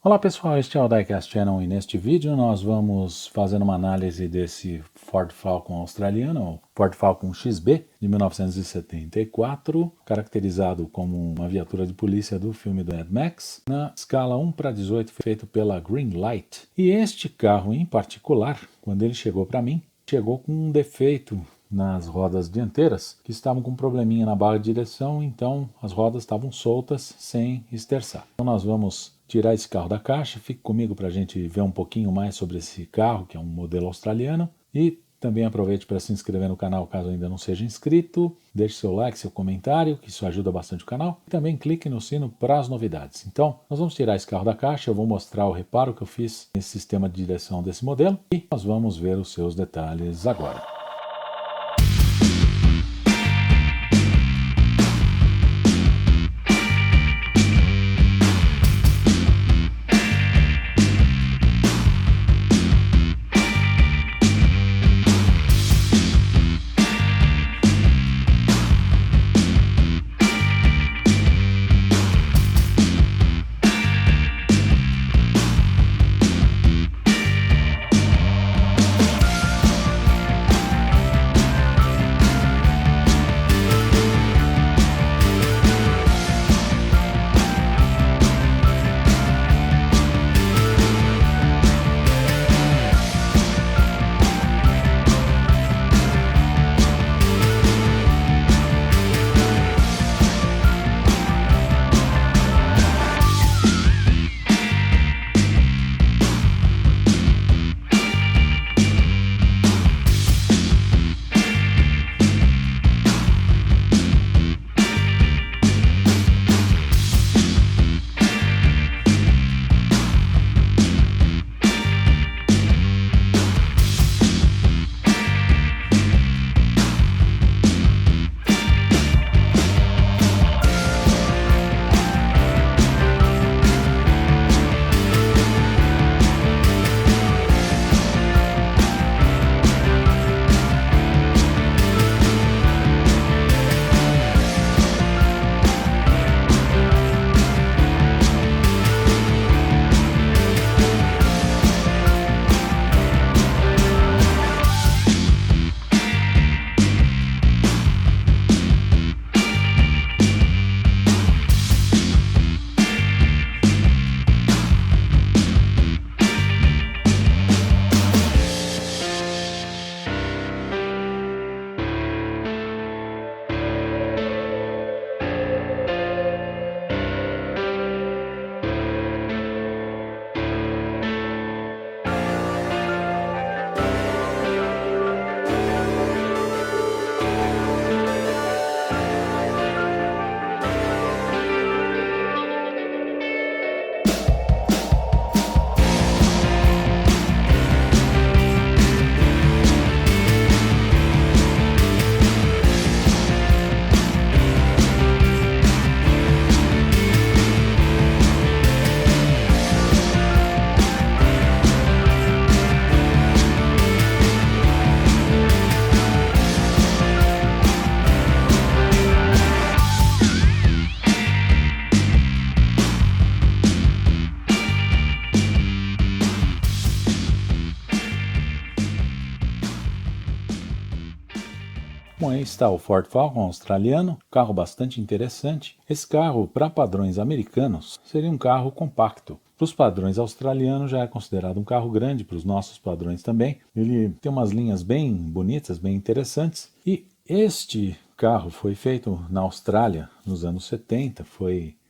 Olá pessoal, este é o Diecast Channel e neste vídeo nós vamos fazer uma análise desse Ford Falcon australiano, o Ford Falcon XB de 1974, caracterizado como uma viatura de polícia do filme do Mad Max, na escala 1:18 feito pela Greenlight. E este carro em particular, quando ele chegou para mim, chegou com um defeito nas rodas dianteiras, que estavam com um probleminha na barra de direção, então as rodas estavam soltas sem esterçar. Então nós vamos tirar esse carro da caixa, fique comigo para a gente ver um pouquinho mais sobre esse carro, que é um modelo australiano, e também aproveite para se inscrever no canal caso ainda não seja inscrito, deixe seu like, seu comentário, que isso ajuda bastante o canal, e também clique no sino para as novidades. Então, nós vamos tirar esse carro da caixa, eu vou mostrar o reparo que eu fiz nesse sistema de direção desse modelo, e nós vamos ver os seus detalhes agora. Bom, aí está o Ford Falcon australiano, carro bastante interessante. Esse carro, para padrões americanos, seria um carro compacto. Para os padrões australianos já é considerado um carro grande, para os nossos padrões também. Ele tem umas linhas bem bonitas, bem interessantes. E este carro foi feito na Austrália nos anos 70,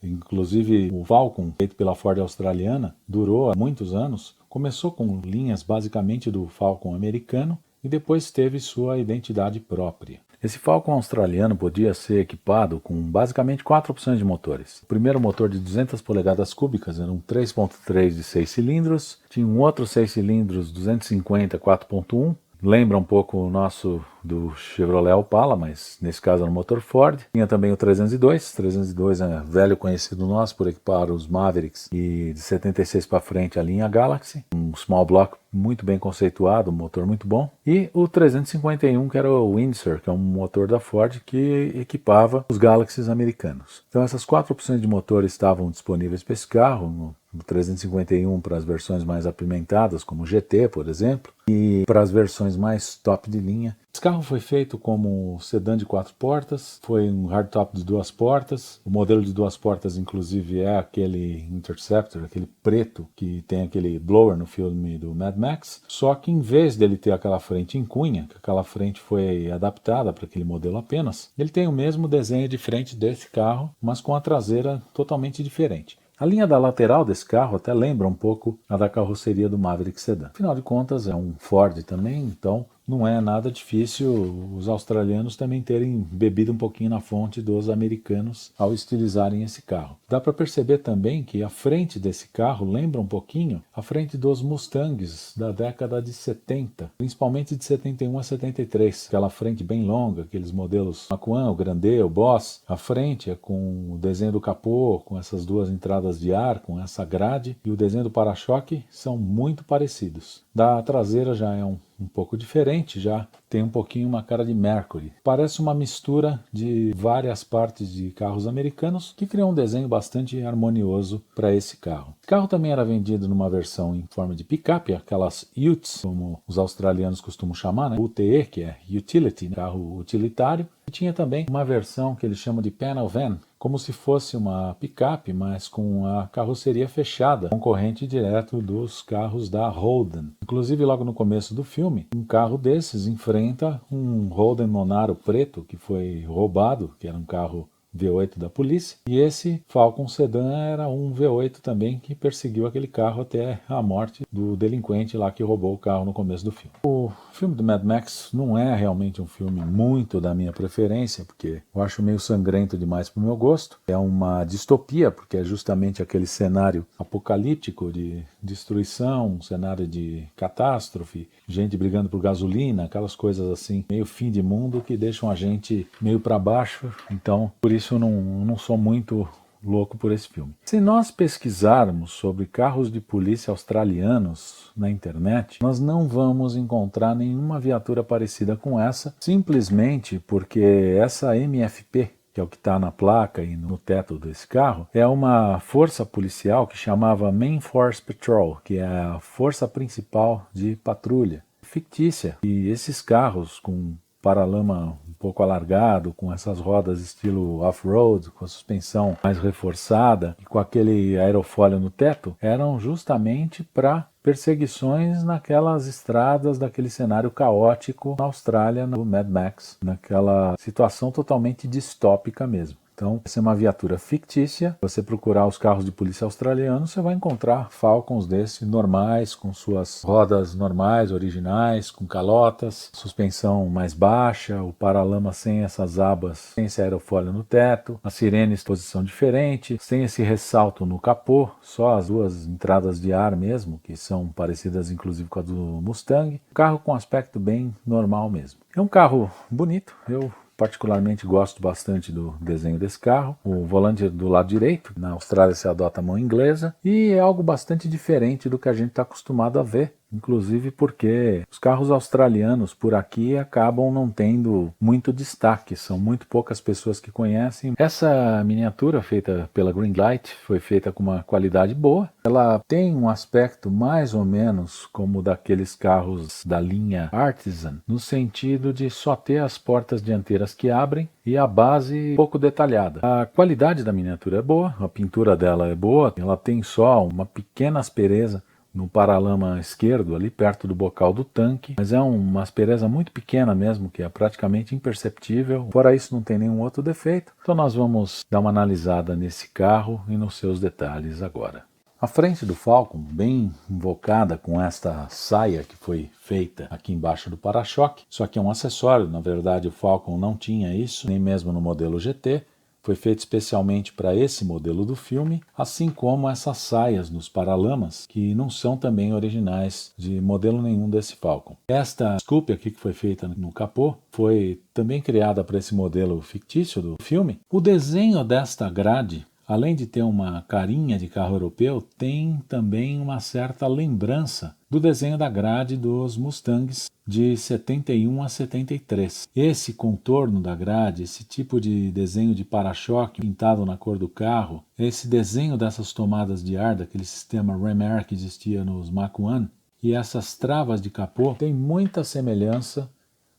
inclusive o Falcon, feito pela Ford australiana, durou há muitos anos. Começou com linhas basicamente do Falcon americano, e depois teve sua identidade própria. Esse Falcon australiano podia ser equipado com basicamente 4 opções de motores. O primeiro motor de 200 polegadas cúbicas era um 3.3 de 6 cilindros, tinha um outro 6 cilindros 250 4.1, lembra um pouco o nosso do Chevrolet Opala, mas nesse caso era um motor Ford. Tinha também o 302, 302 é velho conhecido nosso por equipar os Mavericks e de 76 para frente a linha Galaxy, um small block muito bem conceituado, um motor muito bom, e o 351, que era o Windsor, que é um motor da Ford que equipava os Galaxies americanos. Então essas 4 opções de motor estavam disponíveis para esse carro, no 351 para as versões mais apimentadas, como o GT, por exemplo, e para as versões mais top de linha. Esse carro foi feito como sedã de 4 portas, foi um hardtop de 2 portas. O modelo de 2 portas, inclusive, é aquele Interceptor, aquele preto que tem aquele blower no filme do Mad Max. Só que em vez dele ter aquela frente em cunha, que aquela frente foi adaptada para aquele modelo apenas, ele tem o mesmo desenho de frente desse carro, mas com a traseira totalmente diferente. A linha da lateral desse carro até lembra um pouco a da carroceria do Maverick Sedan. Afinal de contas, é um Ford também, então não é nada difícil os australianos também terem bebido um pouquinho na fonte dos americanos ao estilizarem esse carro. Dá para perceber também que a frente desse carro lembra um pouquinho a frente dos Mustangs da década de 70, principalmente de 71 a 73. Aquela frente bem longa, aqueles modelos Macuan, o Grande, o Boss. A frente é com o desenho do capô, com essas duas entradas de ar, com essa grade, e o desenho do para-choque são muito parecidos. Da traseira já é um pouco diferente, já tem um pouquinho uma cara de Mercury. Parece uma mistura de várias partes de carros americanos que criou um desenho bastante harmonioso para esse carro. O carro também era vendido numa versão em forma de picape, aquelas Utes, como os australianos costumam chamar, né? UTE, que é Utility, carro utilitário. E tinha também uma versão que eles chamam de Panel Van, como se fosse uma picape, mas com a carroceria fechada, concorrente direto dos carros da Holden. Inclusive, logo no começo do filme, um carro desses enfrenta um Holden Monaro preto que foi roubado, que era um carro V8 da polícia, e esse Falcon Sedan era um V8 também que perseguiu aquele carro até a morte do delinquente lá que roubou o carro no começo do filme. O filme do Mad Max não é realmente um filme muito da minha preferência, porque eu acho meio sangrento demais para o meu gosto. É uma distopia, porque é justamente aquele cenário apocalíptico de destruição, um cenário de catástrofe, gente brigando por gasolina, aquelas coisas assim, meio fim de mundo que deixam a gente meio para baixo. Então, por isso eu não sou muito louco por esse filme. Se nós pesquisarmos sobre carros de polícia australianos na internet, nós não vamos encontrar nenhuma viatura parecida com essa, simplesmente porque essa MFP, que é o que está na placa e no teto desse carro, é uma força policial que chamava Main Force Patrol, que é a força principal de patrulha, fictícia. E esses carros com paralama um pouco alargado, com essas rodas estilo off-road, com a suspensão mais reforçada e com aquele aerofólio no teto, eram justamente para perseguições naquelas estradas daquele cenário caótico na Austrália, no Mad Max, naquela situação totalmente distópica mesmo. Então, essa é uma viatura fictícia. Se você procurar os carros de polícia australianos, você vai encontrar Falcons desses normais, com suas rodas normais, originais, com calotas, suspensão mais baixa, o paralama sem essas abas, sem esse aerofólio no teto, as sirenes em posição diferente, sem esse ressalto no capô, só as duas entradas de ar mesmo, que são parecidas inclusive com a do Mustang. Um carro com aspecto bem normal mesmo. É um carro bonito, eu particularmente gosto bastante do desenho desse carro. O volante do lado direito, na Austrália se adota a mão inglesa, e é algo bastante diferente do que a gente está acostumado a ver. Inclusive porque os carros australianos por aqui acabam não tendo muito destaque, são muito poucas pessoas que conhecem. Essa miniatura feita pela Greenlight foi feita com uma qualidade boa. Ela tem um aspecto mais ou menos como daqueles carros da linha Artisan, no sentido de só ter as portas dianteiras que abrem e a base pouco detalhada. A qualidade da miniatura é boa, a pintura dela é boa, ela tem só uma pequena aspereza no paralama esquerdo, ali perto do bocal do tanque, mas é uma aspereza muito pequena mesmo, que é praticamente imperceptível. Fora isso, não tem nenhum outro defeito. Então nós vamos dar uma analisada nesse carro e nos seus detalhes agora. A frente do Falcon, bem invocada com esta saia que foi feita aqui embaixo do para-choque, só que é um acessório, na verdade o Falcon não tinha isso, nem mesmo no modelo GT. Foi feito especialmente para esse modelo do filme, assim como essas saias nos paralamas, que não são também originais de modelo nenhum desse Falcon. Esta sculpture aqui que foi feita no capô foi também criada para esse modelo fictício do filme. O desenho desta grade além de ter uma carinha de carro europeu, tem também uma certa lembrança do desenho da grade dos Mustangs de 71 a 73. Esse contorno da grade, esse tipo de desenho de para-choque pintado na cor do carro, esse desenho dessas tomadas de ar, daquele sistema Ram-Air que existia nos Mach-1, e essas travas de capô, tem muita semelhança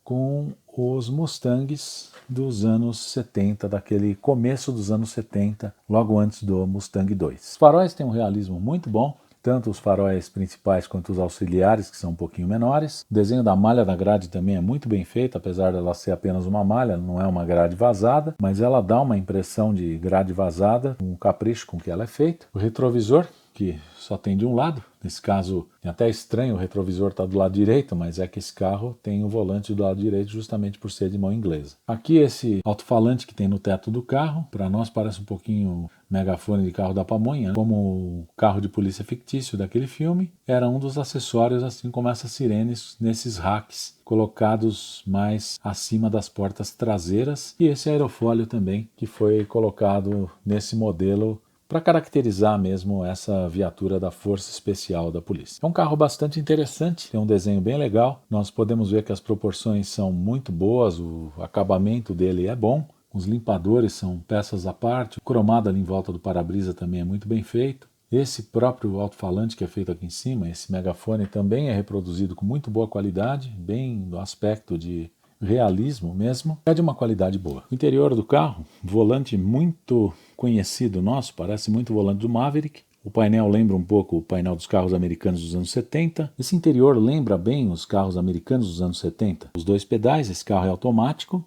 com os Mustangs dos anos 70, daquele começo dos anos 70, logo antes do Mustang 2. Os faróis têm um realismo muito bom, tanto os faróis principais quanto os auxiliares, que são um pouquinho menores. O desenho da malha da grade também é muito bem feito, apesar dela ser apenas uma malha, não é uma grade vazada, mas ela dá uma impressão de grade vazada, um capricho com que ela é feita. O retrovisor, que só tem de um lado, nesse caso é até estranho, o retrovisor está do lado direito, mas é que esse carro tem o volante do lado direito justamente por ser de mão inglesa. Aqui esse alto-falante que tem no teto do carro, para nós parece um pouquinho megafone de carro da pamonha, como o carro de polícia fictício daquele filme, era um dos acessórios, assim como essas sirenes nesses racks colocados mais acima das portas traseiras, e esse aerofólio também que foi colocado nesse modelo para caracterizar mesmo essa viatura da Força Especial da Polícia. É um carro bastante interessante, tem um desenho bem legal, nós podemos ver que as proporções são muito boas, o acabamento dele é bom, os limpadores são peças à parte, o cromado ali em volta do para-brisa também é muito bem feito. Esse próprio alto-falante que é feito aqui em cima, esse megafone, também é reproduzido com muito boa qualidade, bem do aspecto de realismo mesmo, é de uma qualidade boa. O interior do carro, volante muito conhecido nosso, parece muito o volante do Maverick. O painel lembra um pouco o painel dos carros americanos dos anos 70. Esse interior lembra bem os carros americanos dos anos 70. Os dois pedais, esse carro é automático.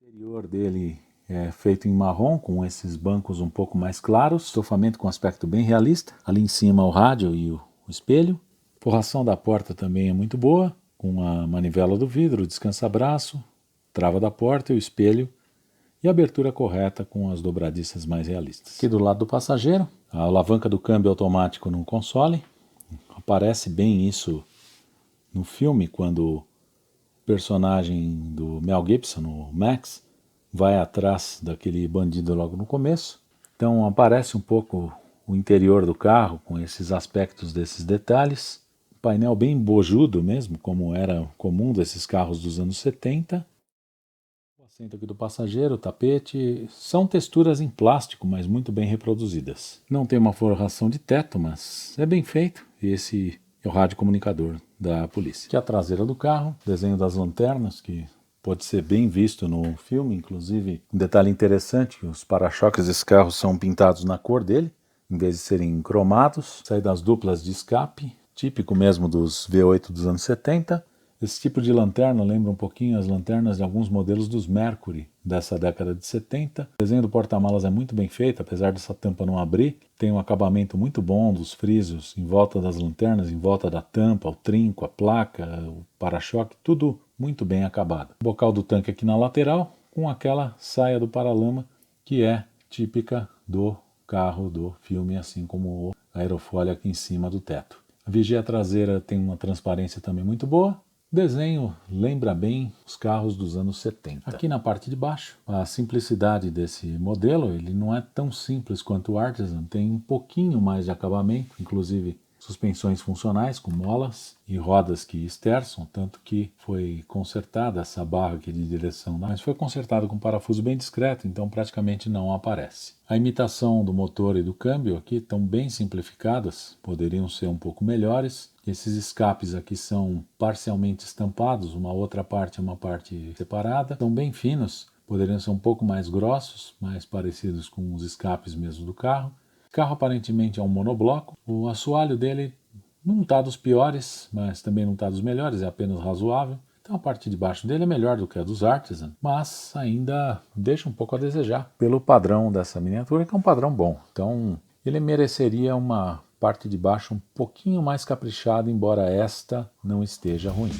O interior dele é feito em marrom, com esses bancos um pouco mais claros. Estofamento com aspecto bem realista. Ali em cima o rádio e o espelho. A forração da porta também é muito boa, com a manivela do vidro, o descansa-braço, trava da porta e o espelho, e a abertura correta com as dobradiças mais realistas. Aqui do lado do passageiro, a alavanca do câmbio automático no console. Aparece bem isso no filme, quando o personagem do Mel Gibson, o Max, vai atrás daquele bandido logo no começo. Então aparece um pouco o interior do carro, com esses aspectos desses detalhes. Painel bem bojudo mesmo, como era comum desses carros dos anos 70. O assento aqui do passageiro, o tapete, são texturas em plástico, mas muito bem reproduzidas. Não tem uma forração de teto, mas é bem feito. E esse é o rádio comunicador da polícia. Aqui a traseira do carro, desenho das lanternas, que pode ser bem visto no filme. Inclusive, um detalhe interessante, os para-choques desse carro são pintados na cor dele, em vez de serem cromados. Saídas duplas de escape, típico mesmo dos V8 dos anos 70. Esse tipo de lanterna lembra um pouquinho as lanternas de alguns modelos dos Mercury dessa década de 70. O desenho do porta-malas é muito bem feito, apesar dessa tampa não abrir. Tem um acabamento muito bom dos frisos em volta das lanternas, em volta da tampa, o trinco, a placa, o para-choque, tudo muito bem acabado. O bocal do tanque aqui na lateral, com aquela saia do paralama que é típica do carro do filme, assim como o aerofólio aqui em cima do teto. A vigia traseira tem uma transparência também muito boa. O desenho lembra bem os carros dos anos 70. Aqui na parte de baixo, a simplicidade desse modelo, ele não é tão simples quanto o Artisan, tem um pouquinho mais de acabamento, inclusive suspensões funcionais com molas e rodas que esterçam, tanto que foi consertada essa barra aqui de direção, mas foi consertada com um parafuso bem discreto, então praticamente não aparece. A imitação do motor e do câmbio aqui estão bem simplificadas, poderiam ser um pouco melhores. Esses escapes aqui são parcialmente estampados, uma outra parte é uma parte separada, são bem finos, poderiam ser um pouco mais grossos, mais parecidos com os escapes mesmo do carro. O carro aparentemente é um monobloco, o assoalho dele não está dos piores, mas também não está dos melhores, é apenas razoável. Então a parte de baixo dele é melhor do que a dos Artisan, mas ainda deixa um pouco a desejar pelo padrão dessa miniatura, que é um padrão bom. Então ele mereceria uma parte de baixo um pouquinho mais caprichada, embora esta não esteja ruim.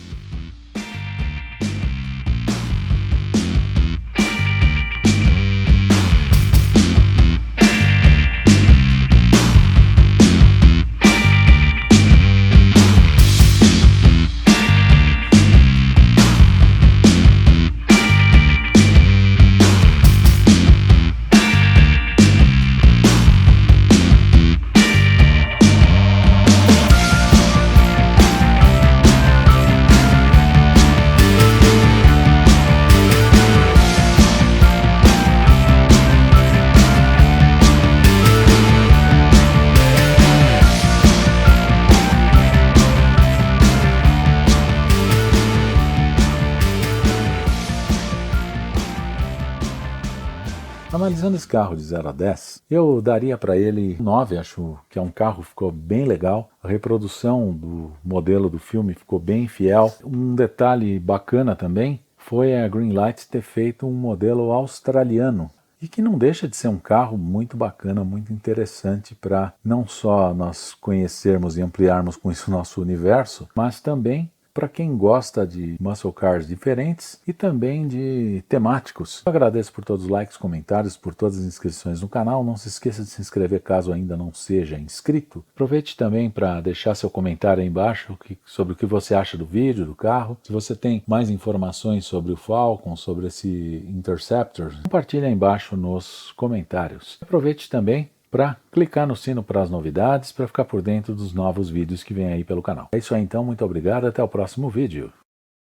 Analisando esse carro de 0 a 10, eu daria para ele 9, acho que é um carro que ficou bem legal. A reprodução do modelo do filme ficou bem fiel. Um detalhe bacana também foi a Greenlight ter feito um modelo australiano, e que não deixa de ser um carro muito bacana, muito interessante para não só nós conhecermos e ampliarmos com isso o nosso universo, mas também para quem gosta de muscle cars diferentes e também de temáticos. Eu agradeço por todos os likes, comentários, por todas as inscrições no canal. Não se esqueça de se inscrever caso ainda não seja inscrito. Aproveite também para deixar seu comentário aí embaixo sobre o que você acha do vídeo, do carro. Se você tem mais informações sobre o Falcon, sobre esse Interceptor, compartilhe aí embaixo nos comentários. Aproveite também para clicar no sino para as novidades, para ficar por dentro dos novos vídeos que vem aí pelo canal. É isso aí então, muito obrigado, até o próximo vídeo.